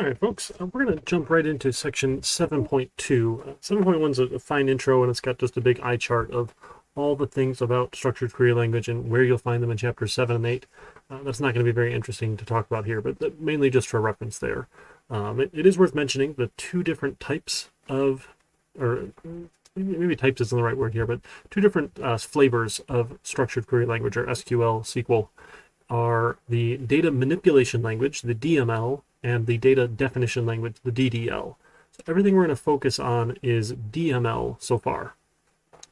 All right, folks, we're going to jump right into section 7.2. 7.1 is a fine intro, and it's got just a big eye chart of all the things about structured query language and where you'll find them in chapters 7 and 8. That's not going to be very interesting to talk about here, but mainly just for reference there. It is worth mentioning the two different types of, or maybe types isn't the right word here, but two different flavors of structured query language, or SQL, SQL, are the data manipulation language, the DML, and the data definition language, the DDL. So everything we're going to focus on is DML so far.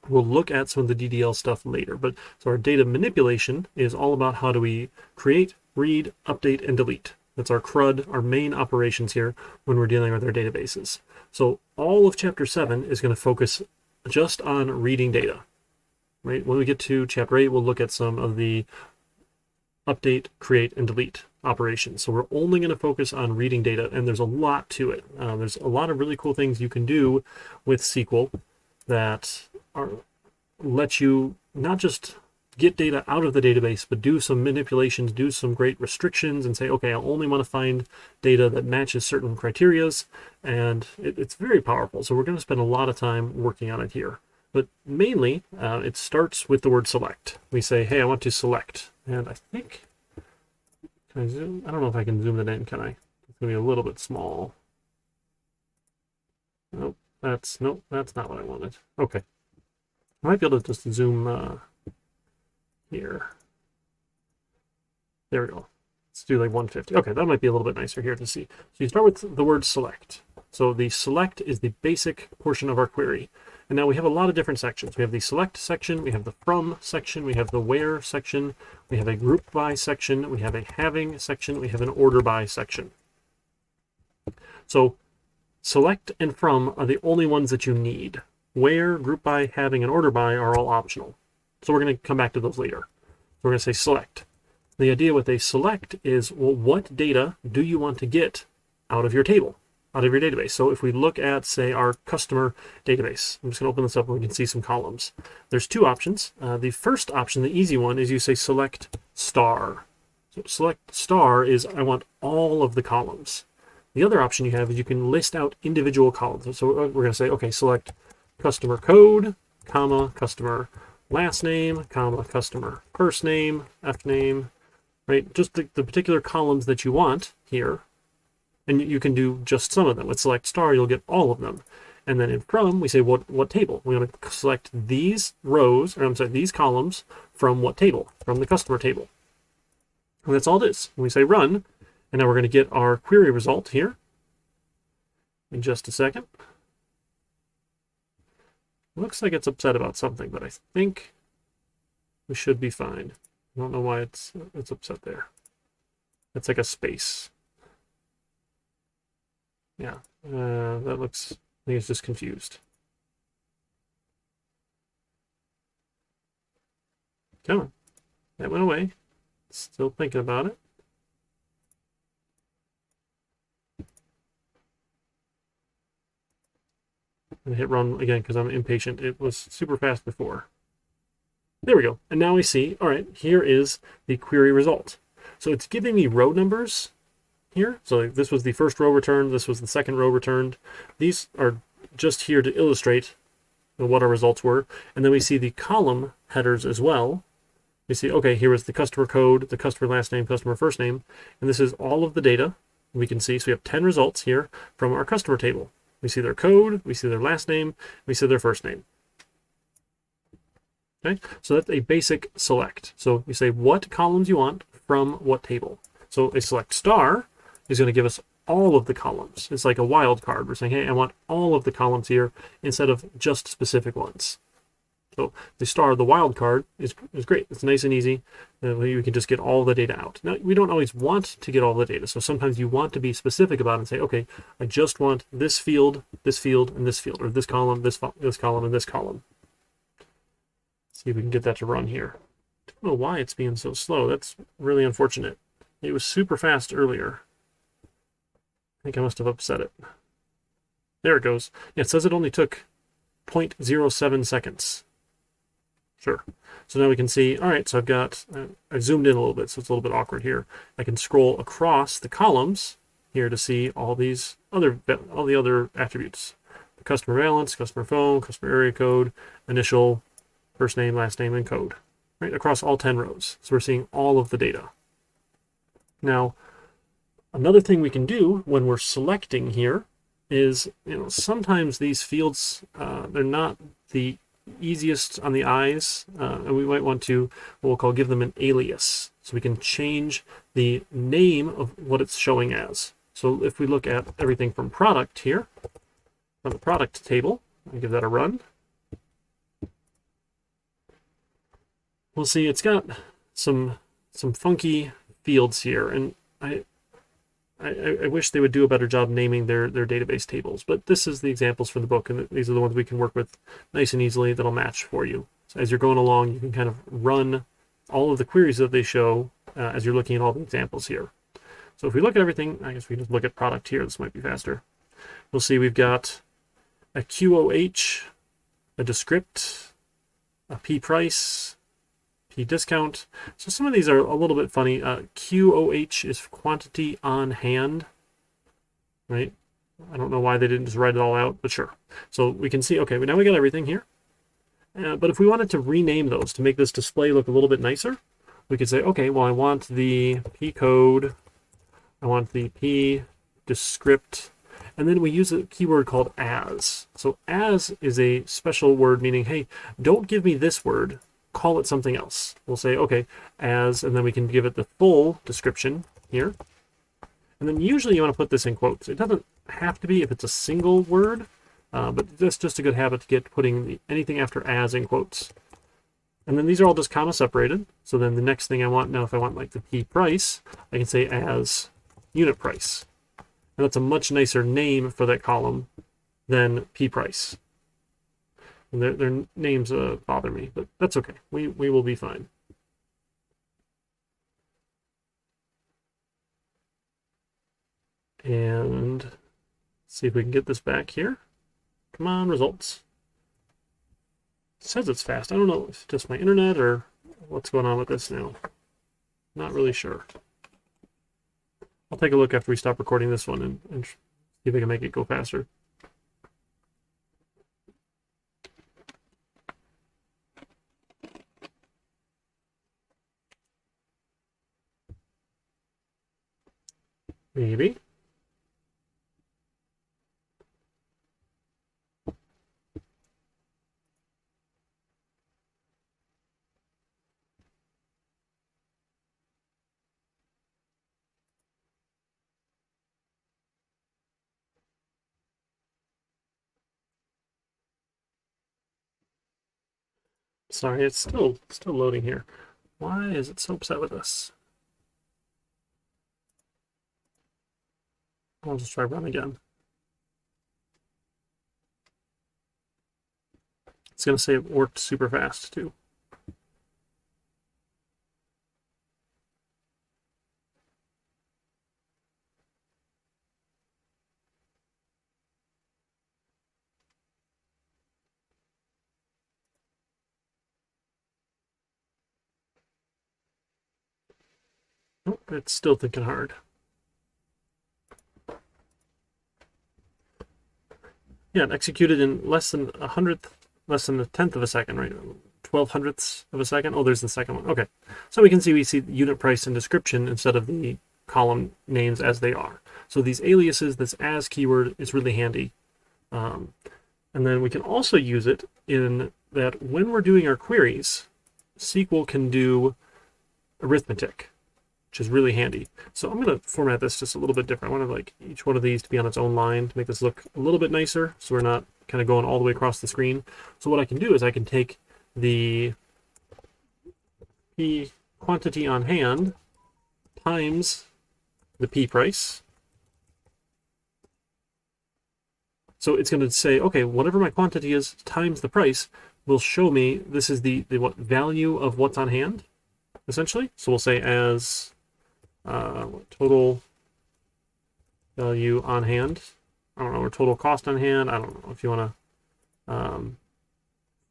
We'll look at some of the DDL stuff later, but so our data manipulation is all about how do we create, read, update, and delete. That's our CRUD, our main operations here when we're dealing with our databases. So all of chapter 7 is going to focus just on reading data. Right? When we get to chapter 8, we'll look at some of the update, create, and delete operations. So we're only going to focus on reading data, and there's a lot to it. There's a lot of really cool things you can do with SQL that let you not just get data out of the database, but do some manipulations, do some great restrictions, and say, okay, I only want to find data that matches certain criterias, and it's very powerful. So we're going to spend a lot of time working on it here. But mainly, it starts with the word select. We say, hey, I want to select. And I think, can I zoom? I don't know if I can zoom that in, can I? It's going to be a little bit small. Nope, that's not what I wanted. Okay. I might be able to just zoom here. There we go. Let's do like 150. Okay, that might be a little bit nicer here to see. So you start with the word select. So the select is the basic portion of our query. And now we have a lot of different sections. We have the select section, we have the from section, we have the where section, we have a group by section, we have a having section, we have an order by section. So select and from are the only ones that you need. Where, group by, having, and order by are all optional. So we're going to come back to those later. So we're going to say select. The idea with a select is, well, what data do you want to get out of your table? Out of your database. So if we look at, say, our customer database, I'm just going to open this up and we can see some columns. There's two options. The first option, the easy one, is you say select star. So select star is I want all of the columns. The other option you have is you can list out individual columns. So we're going to say, okay, select customer code, comma, customer last name, comma, customer first name, F name, right? Just the particular columns that you want here. And you can do just some of them. With select star, you'll get all of them. And then in from, we say what table. We want to select these rows, or I'm sorry, these columns from what table? From the customer table. And that's all it is. And we say run, and now we're going to get our query result here in just a second. Looks like it's upset about something, but I think we should be fine. I don't know why it's upset there. It's like a space. Yeah, that looks, I think it's just confused. Come on, that went away. Still thinking about it. I'm gonna hit run again because I'm impatient. It was super fast before. There we go. And now we see, all right, here is the query result. So it's giving me row numbers here. So this was the first row returned, this was the second row returned. These are just here to illustrate what our results were. And then we see the column headers as well. We see, okay, here is the customer code, the customer last name, customer first name, and this is all of the data we can see. So we have 10 results here from our customer table. We see their code, we see their last name, we see their first name. Okay, so that's a basic select. So you say what columns you want from what table. So a select star is going to give us all of the columns. It's like a wild card. We're saying, hey, I want all of the columns here instead of just specific ones. So the star, the wild card, is great. It's nice and easy. We can just get all the data out. Now, we don't always want to get all the data. So sometimes you want to be specific about it and say, okay, I just want this field, and this field, or this column, this column, and this column. Let's see if we can get that to run here. I don't know why it's being so slow. That's really unfortunate. It was super fast earlier. I think I must have upset it. There it goes. Yeah, it says it only took 0.07 seconds. Sure. So now we can see, all right, so I've zoomed in a little bit, so it's a little bit awkward here. I can scroll across the columns here to see all the other attributes: the customer balance, customer phone, customer area code, initial, first name, last name, and code, right, across all 10 rows. So we're seeing all of the data. Now, another thing we can do when we're selecting here is, sometimes these fields, they're not the easiest on the eyes, and we might want to, what we'll call, give them an alias. So we can change the name of what it's showing as. So if we look at everything from product here, from the product table, and give that a run, we'll see it's got some funky fields here, and I wish they would do a better job naming their database tables, but this is the examples from the book, and these are the ones we can work with nice and easily that'll match for you. So as you're going along, you can kind of run all of the queries that they show as you're looking at all the examples here. So if we look at everything, I guess we can just look at product here. This might be faster. We'll see we've got a QOH, a Descript, a P price, P discount. So some of these are a little bit funny. QOH is quantity on hand, right? I don't know why they didn't just write it all out, but sure. So we can see, okay, now we got everything here. But if we wanted to rename those to make this display look a little bit nicer, we could say, okay, well, I want the P code, I want the P Descript, and then we use a keyword called as. So as is a special word meaning, hey, don't give me this word, call it something else. We'll say, okay, as, and then we can give it the full description here. And then usually you want to put this in quotes. It doesn't have to be if it's a single word, but that's just a good habit to get putting anything after as in quotes. And then these are all just comma separated. So then the next thing I want now, if I want like the P price, I can say as unit price. And that's a much nicer name for that column than P price. And their names bother me, but that's okay. We will be fine. And see if we can get this back here. Come on, results. It says it's fast. I don't know if it's just my internet or what's going on with this now. Not really sure. I'll take a look after we stop recording this one and see if I can make it go faster. Maybe. Sorry, it's still loading here. Why is it so upset with us? I'll just try run again. It's going to say it worked super fast too. Oh, it's still thinking hard. Yeah, it executed in less than a tenth of a second, right? 12 hundredths of a second. Oh, there's the second one. Okay. So we see the unit price and description instead of the column names as they are. So these aliases, this as keyword is really handy. And then we can also use it in that when we're doing our queries, SQL can do arithmetic, which is really handy. So I'm going to format this just a little bit different. I want to like each one of these to be on its own line to make this look a little bit nicer, so we're not kind of going all the way across the screen. So what I can do is I can take the P quantity on hand times the P price. So it's going to say, okay, whatever my quantity is times the price will show me this is the what value of what's on hand, essentially. So we'll say as total value on hand. I don't know, or total cost on hand. I don't know if you want to,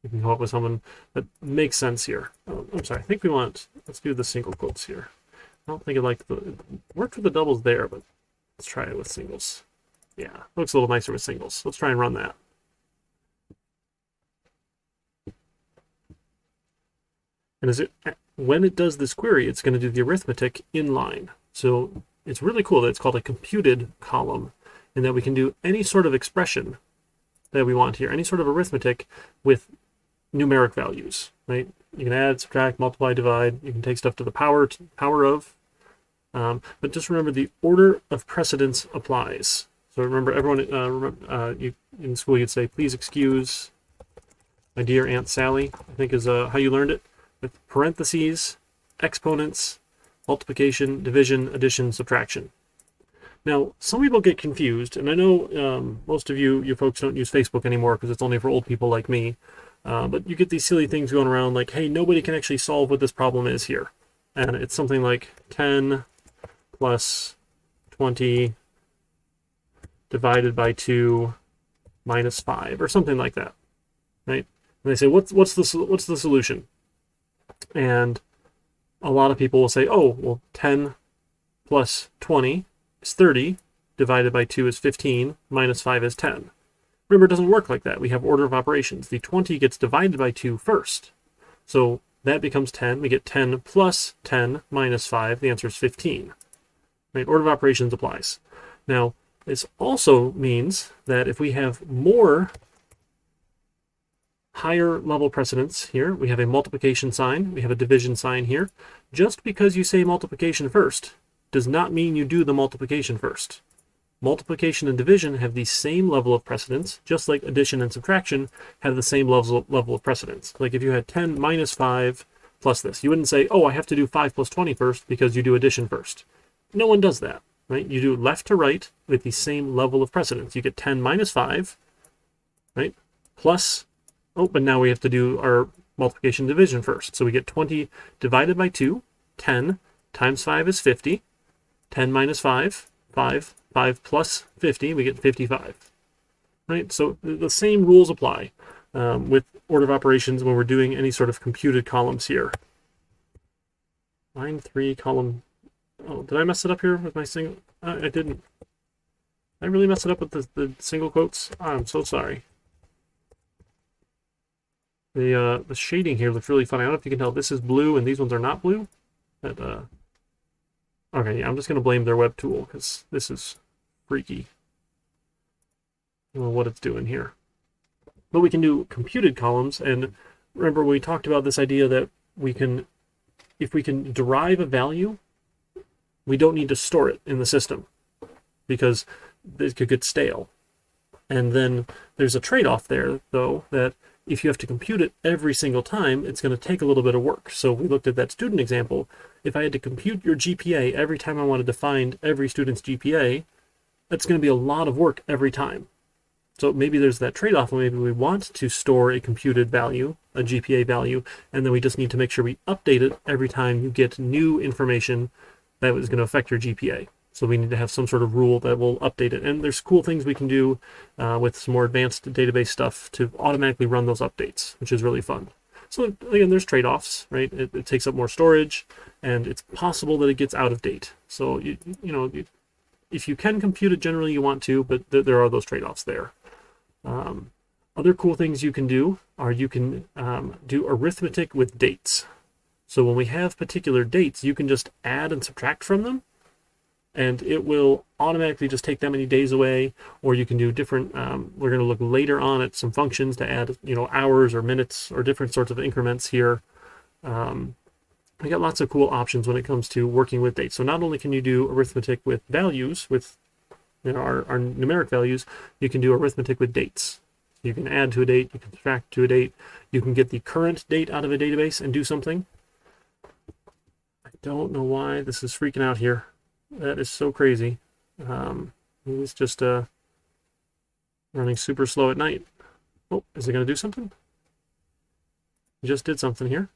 you can come up with someone that makes sense here. Oh, I'm sorry, I think let's do the single quotes here. I don't think it worked with the doubles there, but Let's try it with singles. Yeah, looks a little nicer with singles. Let's try and run that. And when it does this query, it's going to do the arithmetic inline. So it's really cool that it's called a computed column, and that we can do any sort of expression that we want here, any sort of arithmetic with numeric values, right? You can add, subtract, multiply, divide. You can take stuff to the power of. But just remember, the order of precedence applies. So remember, everyone, in school you'd say, please excuse my dear Aunt Sally, I think is how you learned it, with parentheses, exponents, multiplication, division, addition, subtraction. Now, some people get confused, and I know most of you folks don't use Facebook anymore because it's only for old people like me, but you get these silly things going around like, hey, nobody can actually solve what this problem is here. And it's something like 10 plus 20 divided by 2 minus 5, or something like that, right? And they say, what's the solution? And a lot of people will say, oh, well, 10 plus 20 is 30, divided by 2 is 15, minus 5 is 10. Remember, it doesn't work like that. We have order of operations. The 20 gets divided by 2 first. So that becomes 10. We get 10 plus 10 minus 5. The answer is 15. Right? Order of operations applies. Now, this also means that if we have more higher level precedence here, we have a multiplication sign, we have a division sign here. Just because you say multiplication first does not mean you do the multiplication first. Multiplication and division have the same level of precedence, just like addition and subtraction have the same level of precedence. Like if you had 10 minus 5 plus this, you wouldn't say, oh, I have to do 5 plus 20 first because you do addition first. No one does that, right? You do left to right with the same level of precedence. You get 10 minus 5, right, plus, oh, but now we have to do our multiplication division first. So we get 20 divided by 2, 10 times 5 is 50. 10 minus 5, 5. 5 plus 50, we get 55. Right? So the same rules apply with order of operations when we're doing any sort of computed columns here. Line 3, column... Oh, did I mess it up here with my single... I didn't. I really messed it up with the single quotes? I'm so sorry. The shading here looks really funny. I don't know if you can tell. This is blue and these ones are not blue. Okay, yeah, I'm just going to blame their web tool because this is freaky. I don't know what it's doing here. But we can do computed columns, and remember we talked about this idea that we can, if we can derive a value, we don't need to store it in the system because it could get stale. And then there's a trade-off there, though, that if you have to compute it every single time, it's going to take a little bit of work. So we looked at that student example. If I had to compute your GPA every time I wanted to find every student's GPA, that's going to be a lot of work every time. So maybe there's that trade-off. Maybe we want to store a computed value, a GPA value, and then we just need to make sure we update it every time you get new information that is going to affect your GPA. So we need to have some sort of rule that will update it. And there's cool things we can do with some more advanced database stuff to automatically run those updates, which is really fun. So again, there's trade-offs, right? It takes up more storage, and it's possible that it gets out of date. So if you can compute it, generally you want to, but there are those trade-offs there. Other cool things you can do are you can do arithmetic with dates. So when we have particular dates, you can just add and subtract from them, and it will automatically just take that many days away. Or you can do different, we're going to look later on at some functions to add, hours or minutes or different sorts of increments here. We got lots of cool options when it comes to working with dates. So not only can you do arithmetic with values, with our numeric values, you can do arithmetic with dates. You can add to a date, you can subtract to a date, you can get the current date out of a database and do something. I don't know why this is freaking out here. That is so crazy. It's just running super slow at night. Oh, is it going to do something? It just did something here.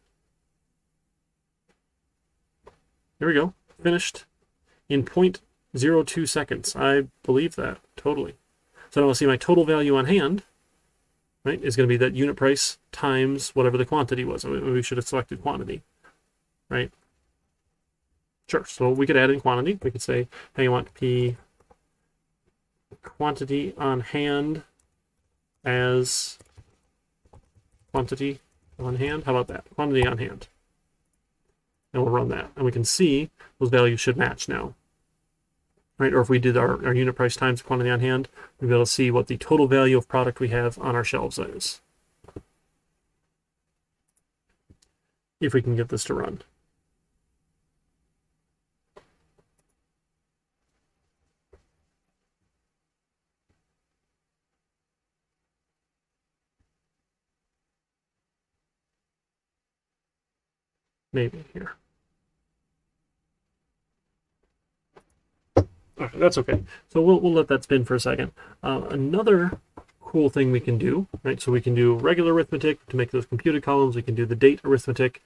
Here we go. Finished in 0.02 seconds. I believe that totally. So now I'll see my total value on hand, right, is going to be that unit price times whatever the quantity was. We should have selected quantity, right? Sure. So we could add in quantity. We could say, hey, I want P quantity on hand as quantity on hand. How about that? Quantity on hand. And we'll run that. And we can see those values should match now. Right? Or if we did our unit price times quantity on hand, we'll be able to see what the total value of product we have on our shelves is. If we can get this to run. Maybe here. Okay, that's okay. So we'll let that spin for a second. Another cool thing we can do, right? So we can do regular arithmetic to make those computed columns. We can do the date arithmetic.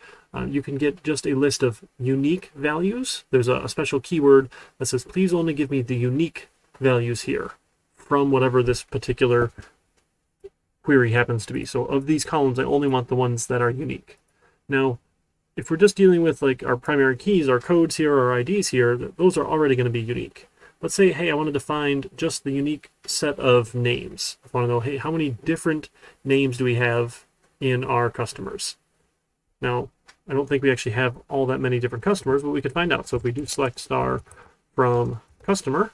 You can get just a list of unique values. There's a special keyword that says, please only give me the unique values here from whatever this particular query happens to be. So of these columns, I only want the ones that are unique. Now, if we're just dealing with like our primary keys, our codes here, our IDs here, those are already going to be unique. Let's say, hey, I wanted to find just the unique set of names. I want to know, hey, how many different names do we have in our customers? Now, I don't think we actually have all that many different customers, but we could find out. So if we do select star from customer,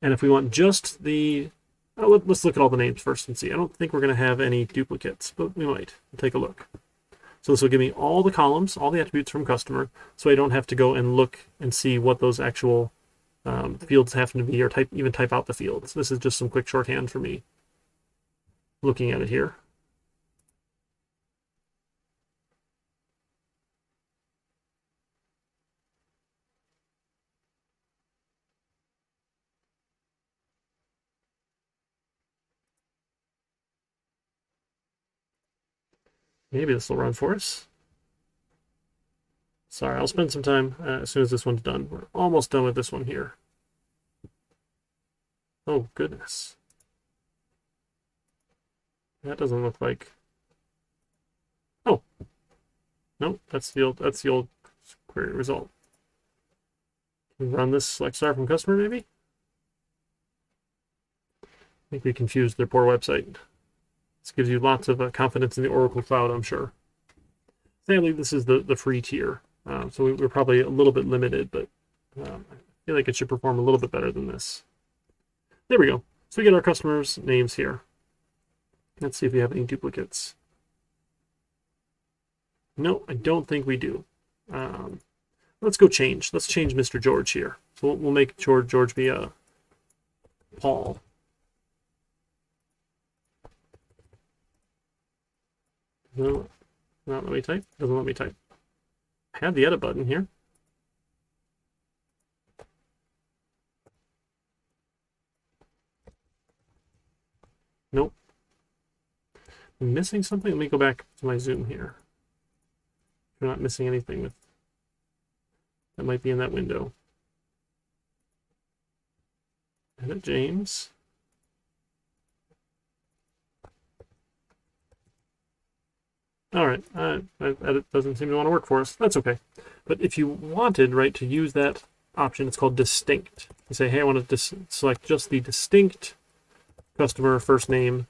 and if we want just the, let's look at all the names first and see. I don't think we're going to have any duplicates, but we might. We'll take a look. So this will give me all the columns, all the attributes from customer, so I don't have to go and look and see what those actual fields happen to be, or even type out the fields. This is just some quick shorthand for me looking at it here. Maybe this will run for us. Sorry, I'll spend some time as soon as this one's done. We're almost done with this one here. Oh, goodness. That doesn't look like... Oh. Nope, that's the old query result. Can we run this select star from customer, maybe? I think we confused their poor website. This gives you lots of confidence in the Oracle Cloud, I'm sure. Sadly, this is the free tier, so we're probably a little bit limited, but I feel like it should perform a little bit better than this. There we go. So we get our customers' names here. Let's see if we have any duplicates. No, I don't think we do. Let's go change. Let's change Mr. George here. So we'll make George be a Paul. No, not let me type. Doesn't let me type. I had the edit button here. Nope. I'm missing something. Let me go back to my Zoom here. I'm not missing anything that might be in that window. Edit James. All right, that doesn't seem to want to work for us. That's okay. But if you wanted, right, to use that option, it's called distinct. You say, hey, I want to select just the distinct customer first name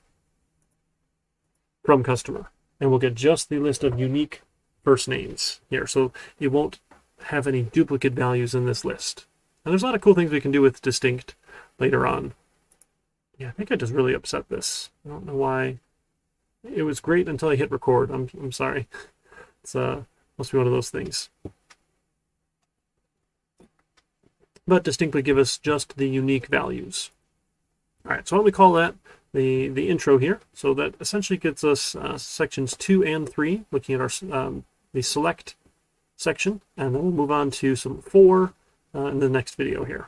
from customer. And we'll get just the list of unique first names here. So it won't have any duplicate values in this list. And there's a lot of cool things we can do with distinct later on. Yeah, I think I just really upset this. I don't know why. It was great until I hit record. I'm sorry. It's must be one of those things. But distinctly give us just the unique values. All right, so why don't we call that the intro here? So that essentially gets us sections 2 and 3, looking at our the select section, and then we'll move on to some 4 in the next video here.